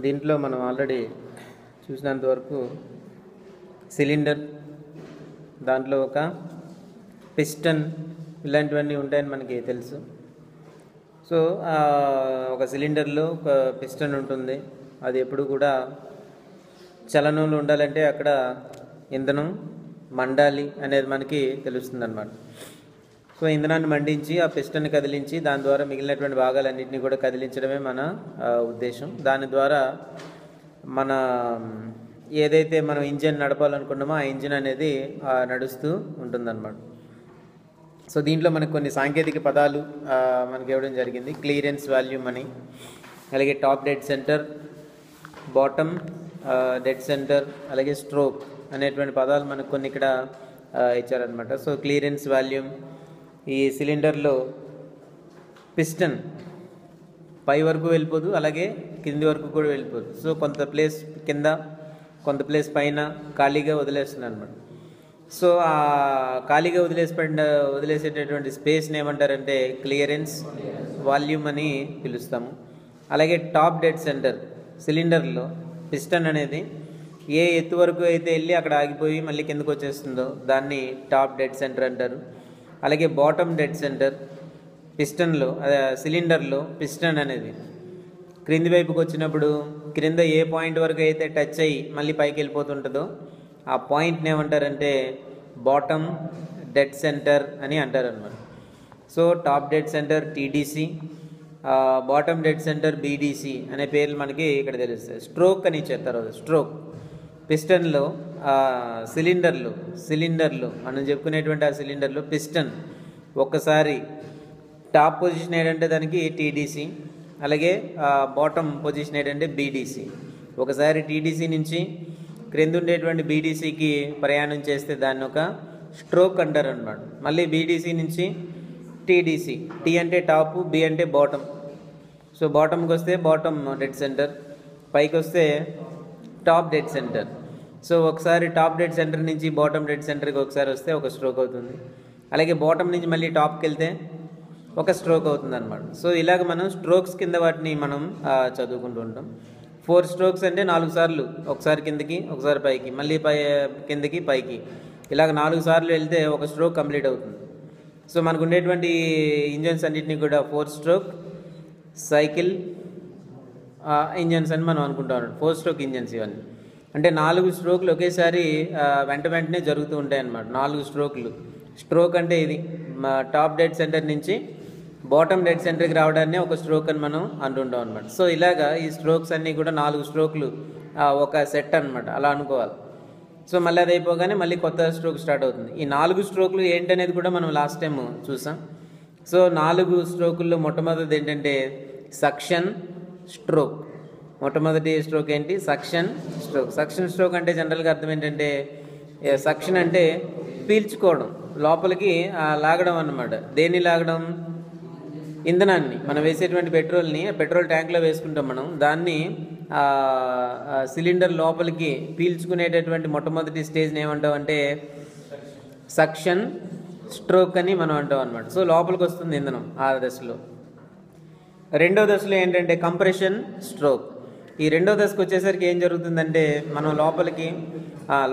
దీంట్లో మనం ఆల్రెడీ చూసినంత వరకు సిలిండర్, దాంట్లో ఒక పిస్టన్ ఇలాంటివన్నీ ఉంటాయని మనకి తెలుసు. సో ఒక సిలిండర్లో ఒక పిస్టన్ ఉంటుంది. అది ఎప్పుడు కూడా చలనంలో ఉండాలంటే అక్కడ ఇంధనం మండాలి అనేది మనకి తెలుస్తుంది అన్నమాట. సో ఇంధనాన్ని మండించి ఆ పిస్టన్ని కదిలించి దాని ద్వారా మిగిలినటువంటి భాగాలన్నింటినీ కూడా కదిలించడమే మన ఉద్దేశం. దాని ద్వారా మన ఏదైతే మనం ఇంజిన్ నడపాలనుకున్నామో ఆ ఇంజిన్ అనేది నడుస్తూ ఉంటుందన్నమాట. సో దీంట్లో మనకు కొన్ని సాంకేతిక పదాలు మనకి ఇవ్వడం జరిగింది. క్లియరెన్స్ వాల్యూమ్ అని, అలాగే top dead centre, bottom dead centre, అలాగే స్ట్రోక్ అనేటువంటి పదాలు మనకు కొన్ని ఇక్కడ ఇచ్చారనమాట. సో క్లియరెన్స్ వాల్యూమ్, ఈ సిలిండర్లో పిస్టన్ పై వరకు వెళ్ళిపోదు, అలాగే కింది వరకు కూడా వెళ్ళిపోదు. సో కొంత ప్లేస్ కింద, కొంత ప్లేస్ పైన ఖాళీగా వదిలేస్తుంది అనమాట. సో ఆ ఖాళీగా వదిలేసేటటువంటి స్పేస్ని ఏమంటారంటే క్లియరెన్స్ వాల్యూమ్ అని పిలుస్తాము. అలాగే టాప్ డెడ్ సెంటర్, సిలిండర్లో పిస్టన్ అనేది ఏ ఎత్తు వరకు అయితే వెళ్ళి అక్కడ ఆగిపోయి మళ్ళీ కిందకు వచ్చేస్తుందో దాన్ని టాప్ డెడ్ సెంటర్ అంటారు. అలాగే బాటమ్ డెడ్ సెంటర్, పిస్టన్లో సిలిండర్లో పిస్టన్ అనేది క్రింది వైపుకి వచ్చినప్పుడు క్రింద ఏ పాయింట్ వరకు అయితే టచ్ అయ్యి మళ్ళీ పైకి వెళ్ళిపోతుంటుందో ఆ పాయింట్ని ఏమంటారంటే బాటమ్ డెడ్ సెంటర్ అని అంటారు అన్నమాట. So top dead centre TDC, bottom dead centre BDC అనే పేర్లు మనకి ఇక్కడ తెలుస్తాయి. స్ట్రోక్ అని ఇచ్చారు తర్వాత. స్ట్రోక్ పిస్టన్లో సిలిండర్లో మనం చెప్పుకునేటువంటి ఆ సిలిండర్లో పిస్టన్ ఒక్కసారి టాప్ పొజిషన్ ఏంటంటే దానికి టీడీసీ, అలాగే బాటమ్ పొజిషన్ ఏంటంటే బీడీసీ. ఒకసారి టీడీసీ నుంచి క్రింద ఉండేటువంటి బీడీసీకి ప్రయాణం చేస్తే దాన్ని ఒక స్ట్రోక్ అంటారు అన్నమాట. మళ్ళీ బీడీసీ నుంచి టీడీసీ, టీ అంటే టాపు, బి అంటే బాటమ్. సో బాటమ్కి వస్తే బాటమ్ డెడ్ సెంటర్, పైకి వస్తే టాప్ డెడ్ సెంటర్. సో ఒకసారి టాప్ డెడ్ సెంటర్ నుంచి బాటమ్ డెడ్ సెంటర్కి ఒకసారి వస్తే ఒక స్ట్రోక్ అవుతుంది. అలాగే బాటమ్ నుంచి మళ్ళీ టాప్కి వెళ్తే ఒక స్ట్రోక్ అవుతుంది అనమాట. సో ఇలాగ మనం స్ట్రోక్స్ కింద వాటిని మనం చదువుకుంటూ ఉంటాం. 4 స్ట్రోక్స్ అంటే 4 సార్లు, ఒకసారి కిందకి, ఒకసారి పైకి, మళ్ళీ కిందకి పైకి, ఇలాగ 4 సార్లు వెళ్తే ఒక స్ట్రోక్ కంప్లీట్ అవుతుంది. సో మనకు ఉండేటువంటి ఇంజన్స్ అన్నింటినీ కూడా 4 స్ట్రోక్ సైకిల్ ఇంజన్స్ అని మనం అనుకుంటాం. 4 స్ట్రోక్ ఇంజన్స్ ఇవన్నీ అంటే 4 స్ట్రోక్లు ఒకేసారి వెంటనే జరుగుతూ ఉంటాయి అన్నమాట. 4 స్ట్రోక్లు. స్ట్రోక్ అంటే ఇది టాప్ డెడ్ సెంటర్ నుంచి బాటమ్ డెడ్ సెంటర్కి రావడాన్ని ఒక స్ట్రోక్ అని మనం అంటుంటాం అనమాట. సో ఇలాగా ఈ స్ట్రోక్స్ అన్నీ కూడా 4 స్ట్రోక్లు ఒక సెట్ అనమాట, అలా అనుకోవాలి. సో మళ్ళీ అది అయిపోగానే మళ్ళీ కొత్త స్ట్రోక్ స్టార్ట్ అవుతుంది. ఈ 4 స్ట్రోక్లు ఏంటనేది కూడా మనం లాస్ట్ టైం చూసాం. సో 4 స్ట్రోకుల్లో మొట్టమొదటిది ఏంటంటే సక్షన్ స్ట్రోక్. మొట్టమొదటి స్ట్రోక్ ఏంటి? Suction stroke. సక్షన్ స్ట్రోక్ అంటే జనరల్గా అర్థం ఏంటంటే సక్షన్ అంటే పీల్చుకోవడం, లోపలికి లాగడం అన్నమాట. దేన్ని లాగడం? ఇంధనాన్ని. మనం వేసేటువంటి పెట్రోల్ ట్యాంక్లో వేసుకుంటాం మనం. దాన్ని సిలిండర్ లోపలికి పీల్చుకునేటటువంటి మొట్టమొదటి స్టేజ్ని ఏమంటాం అంటే సక్షన్ స్ట్రోక్ అని మనం అంటాం అనమాట. సో లోపలికి వస్తుంది ఇంధనం ఆ దశలో. రెండో దశలో ఏంటంటే కంప్రెషన్ స్ట్రోక్. ఈ రెండో దశకు వచ్చేసరికి ఏం జరుగుతుందంటే మనం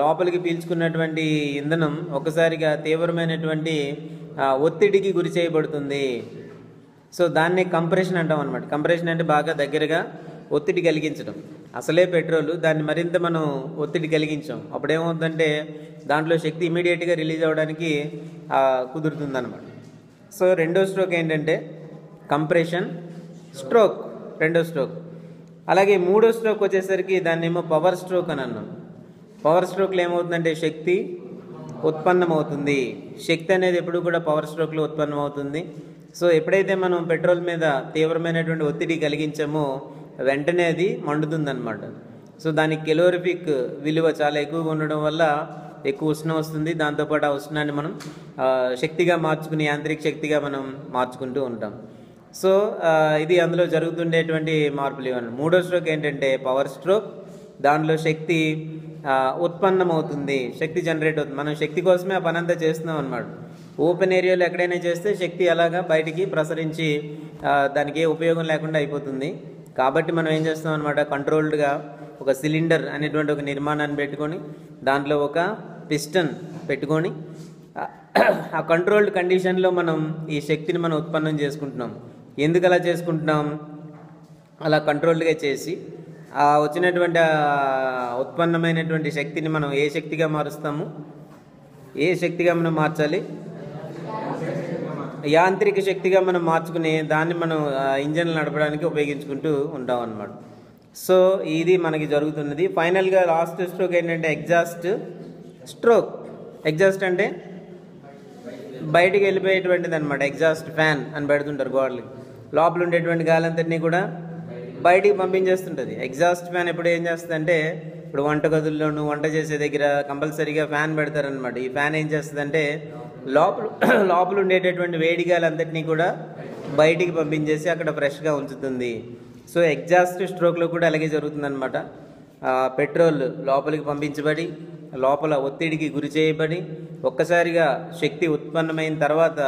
లోపలికి పీల్చుకున్నటువంటి ఇంధనం ఒకసారిగా తీవ్రమైనటువంటి ఒత్తిడికి గురి చేయబడుతుంది. సో దాన్ని కంప్రెషన్ అంటాం అనమాట. కంప్రెషన్ అంటే బాగా దగ్గరగా ఒత్తిడి కలిగించడం. అసలే పెట్రోల్, దాన్ని మరింత మనం ఒత్తిడి కలిగించాం, అప్పుడేమవుతుందంటే దాంట్లో శక్తి ఇమీడియట్గా రిలీజ్ అవ్వడానికి కుదురుతుంది అనమాట. సో రెండో స్ట్రోక్ ఏంటంటే కంప్రెషన్ స్ట్రోక్, రెండో స్ట్రోక్. అలాగే మూడో స్ట్రోక్ వచ్చేసరికి దాన్ని ఏమో పవర్ స్ట్రోక్ అని అన్నాం. పవర్ స్ట్రోక్లో ఏమవుతుందంటే శక్తి ఉత్పన్నమవుతుంది. శక్తి అనేది ఎప్పుడు కూడా పవర్ స్ట్రోక్లో ఉత్పన్నమవుతుంది. సో ఎప్పుడైతే మనం పెట్రోల్ మీద తీవ్రమైనటువంటి ఒత్తిడి కలిగించామో వెంటనే అది మండుతుందన్నమాట. సో దానికి కెలోరిఫిక్ విలువ చాలా ఎక్కువగా ఉండడం వల్ల ఎక్కువ ఉష్ణం వస్తుంది. దాంతోపాటు ఆ ఉష్ణాన్ని మనం శక్తిగా మార్చుకుని, యాంత్రిక శక్తిగా మనం మార్చుకుంటూ ఉంటాం. సో ఇది అందులో జరుగుతుండేటువంటి మార్పులు ఇవన్నీ. మూడో స్ట్రోక్ ఏంటంటే పవర్ స్ట్రోక్. దానిలో శక్తి ఉత్పన్నమవుతుంది, శక్తి జనరేట్ అవుతుంది. మనం శక్తి కోసమే ఆ పని అంతా చేస్తున్నాం అన్నమాట. ఓపెన్ ఏరియాలో ఎక్కడైనా చేస్తే శక్తి అలాగా బయటికి ప్రసరించి దానికి ఏ ఉపయోగం లేకుండా అయిపోతుంది. కాబట్టి మనం ఏం చేస్తాం అనమాట, కంట్రోల్డ్గా ఒక సిలిండర్ అనేటువంటి ఒక నిర్మాణాన్ని పెట్టుకొని దాంట్లో ఒక పిస్టన్ పెట్టుకొని ఆ కంట్రోల్డ్ కండిషన్లో మనం ఈ శక్తిని మనం ఉత్పన్నం చేసుకుంటున్నాం. ఎందుకు అలా చేసుకుంటున్నాం? అలా కంట్రోల్డ్గా చేసి ఆ వచ్చినటువంటి ఉత్పన్నమైనటువంటి శక్తిని మనం ఏ శక్తిగా మారుస్తాము? ఏ శక్తిగా మనం మార్చాలి? యాంత్రిక శక్తిగా మనం మార్చుకుని దాన్ని మనం ఇంజన్లు నడపడానికి ఉపయోగించుకుంటూ ఉంటాం అన్నమాట. సో ఇది మనకి జరుగుతున్నది. ఫైనల్గా లాస్ట్ స్ట్రోక్ ఏంటంటే ఎగ్జాస్ట్ స్ట్రోక్. ఎగ్జాస్ట్ అంటే బయటికి వెళ్ళిపోయేటువంటిది అనమాట. ఎగ్జాస్ట్ ఫ్యాన్ అని పెడుతుంటారు గోడలకి. లోపల ఉండేటువంటి గాలంతటినీ కూడా బయటికి పంపించేస్తుంటుంది. ఎగ్జాస్ట్ ఫ్యాన్ ఎప్పుడు ఏం చేస్తుందంటే, ఇప్పుడు వంటగదుల్లోనూ వంట చేసే దగ్గర కంపల్సరీగా ఫ్యాన్ పెడతారనమాట. ఈ ఫ్యాన్ ఏం చేస్తుందంటే లోపల ఉండేటటువంటి వేడి గాలంతటినీ కూడా బయటికి పంపించేసి అక్కడ ఫ్రెష్గా ఉంచుతుంది. సో ఎగ్జాస్ట్ స్ట్రోక్లో కూడా అలాగే జరుగుతుందన్నమాట. పెట్రోల్ లోపలికి పంపించబడి లోపల ఒత్తిడికి గురి చేయబడి ఒక్కసారిగా శక్తి ఉత్పన్నమైన తర్వాత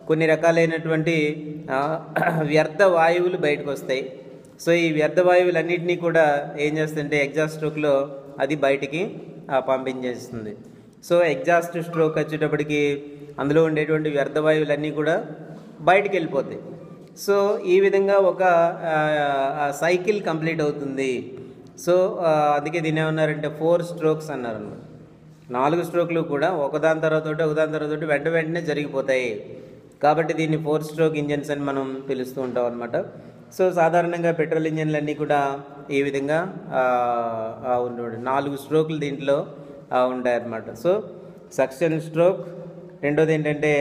కొన్ని రకాలైనటువంటి వ్యర్థ వాయువులు బయటకు వస్తాయి. సో ఈ వ్యర్థ వాయువులన్నింటినీ కూడా ఏం చేస్తుంటే ఎగ్జాస్ట్ స్ట్రోక్లో అది బయటికి పంపించేస్తుంది. సో ఎగ్జాస్ట్ స్ట్రోక్ వచ్చేటప్పటికి అందులో ఉండేటువంటి వ్యర్థ వాయువులన్నీ కూడా బయటికి వెళ్ళిపోతాయి. సో ఈ విధంగా ఒక సైకిల్ కంప్లీట్ అవుతుంది. సో అందుకే దీన్ని ఏమన్నారంటే 4 స్ట్రోక్స్ అన్నారు అన్నమాట. 4 స్ట్రోక్లు కూడా ఒకదాని తర్వాత వెంటనే జరిగిపోతాయి. కాబట్టి దీన్ని 4 స్ట్రోక్ ఇంజన్స్ అని మనం పిలుస్తూ ఉంటాం అనమాట. సో సాధారణంగా పెట్రోల్ ఇంజన్లన్నీ కూడా ఈ విధంగా 4 స్ట్రోక్లు దీంట్లో ఉంటాయన్నమాట. సో సక్షన్ స్ట్రోక్, రెండోది ఏంటంటే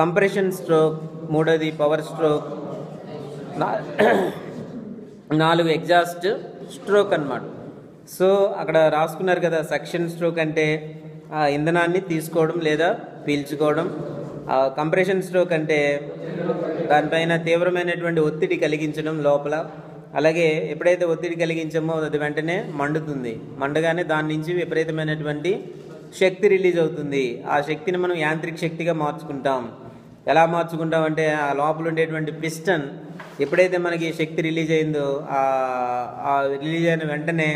కంప్రెషన్ స్ట్రోక్, మూడోది పవర్ స్ట్రోక్, 4 ఎగ్జాస్ట్ స్ట్రోక్ అన్నమాట. సో అక్కడ రాసుకున్నారు కదా, సక్షన్ స్ట్రోక్ అంటే ఇంధనాన్ని తీసుకోవడం లేదా పీల్చుకోవడం. కంప్రెషన్ స్ట్రోక్ అంటే దానిపైన తీవ్రమైనటువంటి ఒత్తిడి కలిగించడం లోపల. అలాగే ఎప్పుడైతే ఒత్తిడి కలిగించామో అది వెంటనే మండుతుంది. మండగానే దాని నుంచి విపరీతమైనటువంటి శక్తి రిలీజ్ అవుతుంది. ఆ శక్తిని మనం యాంత్రిక శక్తిగా మార్చుకుంటాం. ఎలా మార్చుకుంటాం అంటే ఆ లోపల ఉండేటువంటి పిస్టన్ ఎప్పుడైతే మనకి శక్తి రిలీజ్ అయిందో ఆ రిలీజ్ అయిన వెంటనే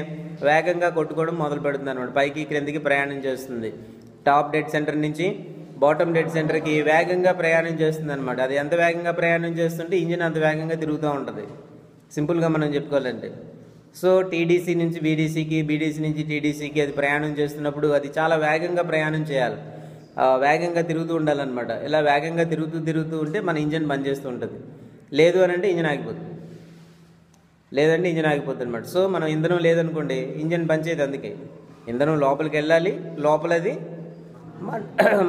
వేగంగా కొట్టుకోవడం మొదలు పెడుతుంది అనమాట. పైకి క్రిందికి ప్రయాణం చేస్తుంది. టాప్ డెడ్ సెంటర్ నుంచి బాటమ్ డెడ్ సెంటర్కి వేగంగా ప్రయాణం చేస్తుంది అనమాట. అది ఎంత వేగంగా ప్రయాణం చేస్తుంటే ఇంజిన్ అంత వేగంగా తిరుగుతూ ఉంటుంది, సింపుల్గా మనం చెప్పుకోవాలంటే. సో టీడీసీ నుంచి బీడీసీకి, బీడీసీ నుంచి టీడీసీకి అది ప్రయాణం చేస్తున్నప్పుడు అది చాలా వేగంగా ప్రయాణం చేయాలి, వేగంగా తిరుగుతూ ఉండాలన్నమాట. ఇలా వేగంగా తిరుగుతూ ఉంటే మన ఇంజిన్ పనిచేస్తూ ఉంటుంది. లేదు అని అంటే ఇంజిన్ ఆగిపోతుంది, లేదంటే ఇంజిన్ ఆగిపోతుంది అనమాట. సో మనం ఇంధనం లేదనుకోండి ఇంజిన్ పనిచేయదు. అందుకే ఇంధనం లోపలికి వెళ్ళాలి, లోపలది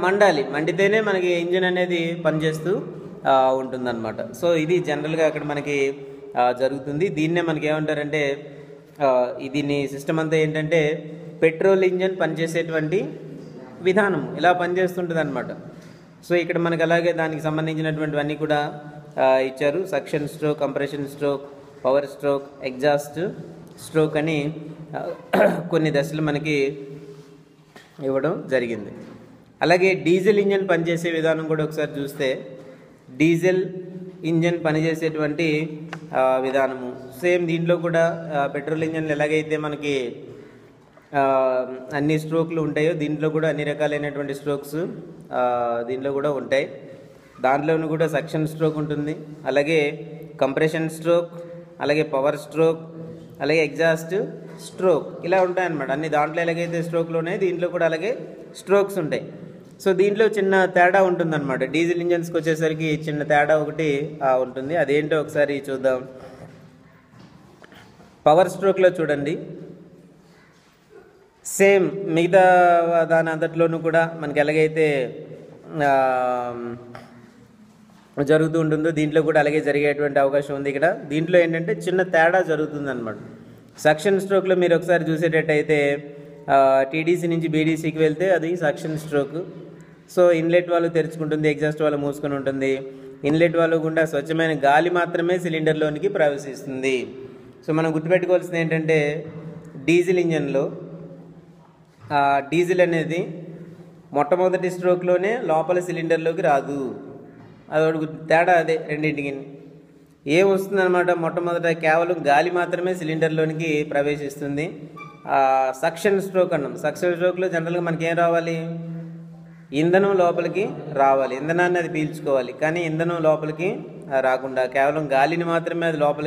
మండాలి, మండితేనే మనకి ఇంజిన్ అనేది పనిచేస్తూ ఉంటుందన్నమాట. సో ఇది జనరల్గా అక్కడ మనకి జరుగుతుంది. దీన్నే మనకి ఏమంటారంటే దీన్ని సిస్టమ్ అంతా ఏంటంటే పెట్రోల్ ఇంజిన్ పనిచేసేటువంటి విధానం ఇలా పనిచేస్తుంటుంది అనమాట. సో ఇక్కడ మనకి అలాగే దానికి సంబంధించినటువంటివన్నీ కూడా ఇచ్చారు. Suction stroke, compression stroke, power stroke, exhaust stroke అని కొన్ని దశలు మనకి ఇవ్వడం జరిగింది. అలాగే డీజిల్ ఇంజన్ పనిచేసే విధానం కూడా ఒకసారి చూస్తే, డీజిల్ ఇంజన్ పనిచేసేటువంటి విధానము సేమ్ దీంట్లో కూడా పెట్రోల్ ఇంజన్లు ఎలాగైతే మనకి అన్ని స్ట్రోక్లు ఉంటాయో దీంట్లో కూడా అన్ని రకాలైనటువంటి స్ట్రోక్స్ దీంట్లో కూడా ఉంటాయి. దాంట్లోనూ కూడా సక్షన్ స్ట్రోక్ ఉంటుంది, అలాగే కంప్రెషన్ స్ట్రోక్, అలాగే పవర్ స్ట్రోక్, అలాగే ఎగ్జాస్ట్ స్ట్రోక్ ఇలా ఉంటాయన్నమాట. అన్ని దాంట్లో ఎలాగైతే స్ట్రోక్లు ఉన్నాయి దీంట్లో కూడా అలాగే స్ట్రోక్స్ ఉంటాయి. సో దీంట్లో చిన్న తేడా ఉంటుందన్నమాట. డీజిల్ ఇంజన్స్కి వచ్చేసరికి చిన్న తేడా ఒకటి ఉంటుంది. అదేంటో ఒకసారి చూద్దాం. పవర్ స్ట్రోక్లో చూడండి, సేమ్ మిగతా దాని అంతట్లోనూ కూడా మనకి ఎలాగైతే జరుగుతూ ఉంటుందో దీంట్లో కూడా అలాగే జరిగేటువంటి అవకాశం ఉంది. ఇక్కడ దీంట్లో ఏంటంటే చిన్న తేడా జరుగుతుంది అనమాట. సక్షన్ స్ట్రోక్లో మీరు ఒకసారి చూసేటట్టయితే టీడీసీ నుంచి బీడీసీకి వెళ్తే అది suction stroke. So inlet valve తెరుచుకుంటుంది, ఎగ్జాస్ట్ వాల్వ్ మూసుకొని ఉంటుంది. ఇన్లెట్ వాల్వ్ గుండా స్వచ్ఛమైన గాలి మాత్రమే సిలిండర్లోనికి ప్రవేశిస్తుంది. సో మనం గుర్తుపెట్టుకోవాల్సింది ఏంటంటే డీజిల్ ఇంజన్లో డీజిల్ అనేది మొట్టమొదటి స్ట్రోక్లోనే లోపల సిలిండర్లోకి రాదు. అదొక తేడా అదే రెండింటికి. ఏమొస్తుందన్నమాట, మొట్టమొదట కేవలం గాలి మాత్రమే సిలిండర్లోనికి ప్రవేశిస్తుంది. సక్షన్ స్ట్రోక్ అన్నాం. సక్షన్ స్ట్రోక్లో జనరల్గా మనకి ఏం రావాలి, ఇంధనం లోపలికి రావాలి, ఇంధనాన్ని అది పీల్చుకోవాలి. కానీ ఇంధనం లోపలికి రాకుండా కేవలం గాలిని మాత్రమే అది లోపలికి